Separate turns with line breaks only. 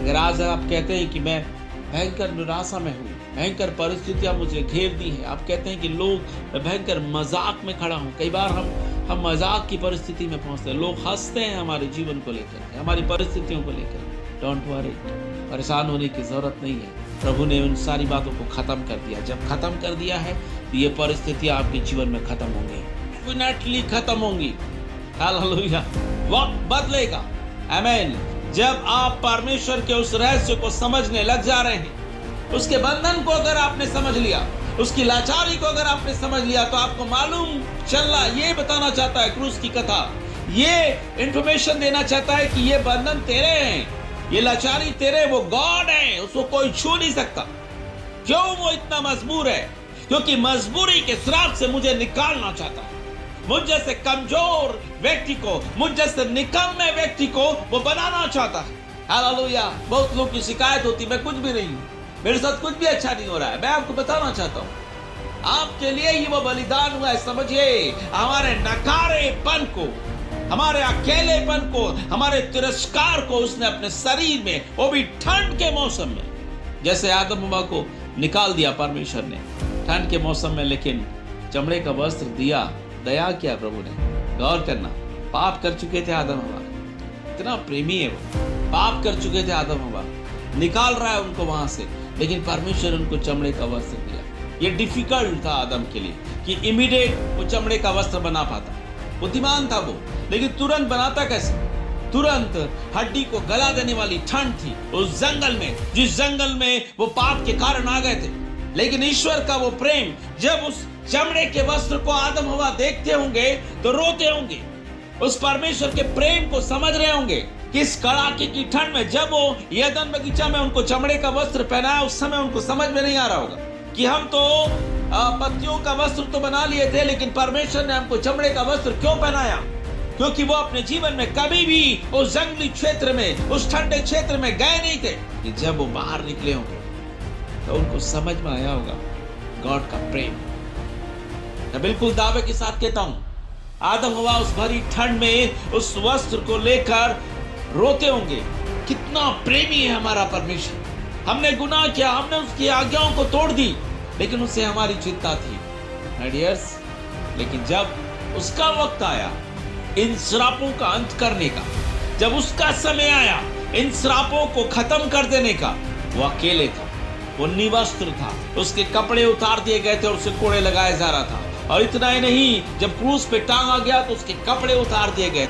अगर आज आप कहते हैं कि मैं भयंकर निराशा में हूँ, भयंकर परिस्थितियां मुझे घेर दी हैं, आप कहते हैं कि लोग भयंकर मजाक में खड़ा हूँ। कई बार हम मजाक की परिस्थिति में पहुंचते हैं, लोग हंसते हैं हमारे जीवन को लेकर, हमारी परिस्थितियों को लेकर। डोंट वरी, परेशान होने की जरूरत नहीं है। प्रभु ने उन सारी बातों को खत्म कर दिया। जब खत्म कर दिया है तो ये परिस्थितियां आपके जीवन में खत्म होंगी, डेफिनेटली खत्म होंगी। हालेलुया, वक्त बदलेगा। आमीन। जब आप परमेश्वर के उस रहस्य को समझने लग जा रहे हैं, उसके बंधन को अगर आपने समझ लिया, उसकी लाचारी को अगर आपने समझ लिया, तो आपको मालूम चल रहा, ये बताना चाहता है क्रूस की कथा, ये इंफॉर्मेशन देना चाहता है कि ये बंधन तेरे हैं, ये लाचारी तेरे, वो गॉड है, उसको कोई छू नहीं सकता। क्यों वो इतना मजबूर है? क्योंकि मजबूरी के श्राप से मुझे निकालना चाहता है। मुझ जैसे कमजोर व्यक्ति को, मुझ जैसे निकम्मे व्यक्ति को वो बनाना चाहता है। हालेलुया। बहुत लोग की शिकायत होती, मैं कुछ भी नहीं हूं, मेरे साथ कुछ भी अच्छा नहीं हो रहा है। मैं आपको बताना चाहता हूं, आपके लिए ही वो बलिदान हुआ है। समझिए, हमारे नकारेपन को, हमारे अकेलेपन को, हमारे तिरस्कार को उसने अपने शरीर में, वो भी ठंड के मौसम में, जैसे आदम हव्वा को निकाल दिया परमेश्वर ने ठंड के मौसम में, लेकिन चमड़े का वस्त्र दिया। दया किया प्रभु ने। गौर करना, पाप कर चुके थे आदम हव्वा, इतना प्रेमी है वो। पाप कर चुके थे आदम हव्वा, निकाल रहा है उनको वहां से, लेकिन परमेश्वर उनको चमड़े का वस्त्र दिया। ये डिफिकल्ट था आदम के लिए कि इमीडिएट वो चमड़े का वस्त्र बना पाता। बुद्धिमान था वो, लेकिन तुरंत बनाता कैसे? तुरंत हड्डी को गला देने वाली ठंड थी उस जंगल में, जिस जंगल में वो पाप के कारण आ गए थे। लेकिन ईश्वर का वो प्रेम, जब उस चमड़े के वस्त्र को आदम हव्वा देखते होंगे तो रोते होंगे, उस परमेश्वर के प्रेम को समझ रहे होंगे। किस कड़ाके की ठंड में जब वो एदन बगीचा में उनको चमड़े का वस्त्र पहनाया, उस समय उनको समझ में नहीं आ रहा होगा कि हम तो पत्तियों का वस्त्र तो बना लिए थे, लेकिन परमेश्वर ने हमको चमड़े का वस्त्र क्यों पहनाया? क्योंकि वो अपने जीवन में कभी भी उस जंगली क्षेत्र में, उस ठंडे क्षेत्र में गए नहीं थे। कि जब वो बाहर निकले होंगे तो उनको समझ में आया होगा गॉड का प्रेम। मैं बिल्कुल दावे के साथ कहता हूं, आदम हव्वा उस भरी ठंड में उस वस्त्र को लेकर रोते होंगे। कितना प्रेमी है हमारा परमेश्वर। हमने गुनाह किया, हमने उसकी आज्ञाओं को तोड़ दी, लेकिन उससे हमारी चिंता थी माय डियर्स। लेकिन जब उसका वक्त आया इन श्रापों का अंत करने का, जब उसका समय आया इन श्रापों को खत्म कर देने का, वो अकेले था, वो निवस्त्र था, उसके कपड़े उतार दिए गए थे और उसे कोड़े लगाया जा रहा था। और इतना ही नहीं, जब क्रूस पे टांगा गया तो उसके कपड़े उतार दिए गए।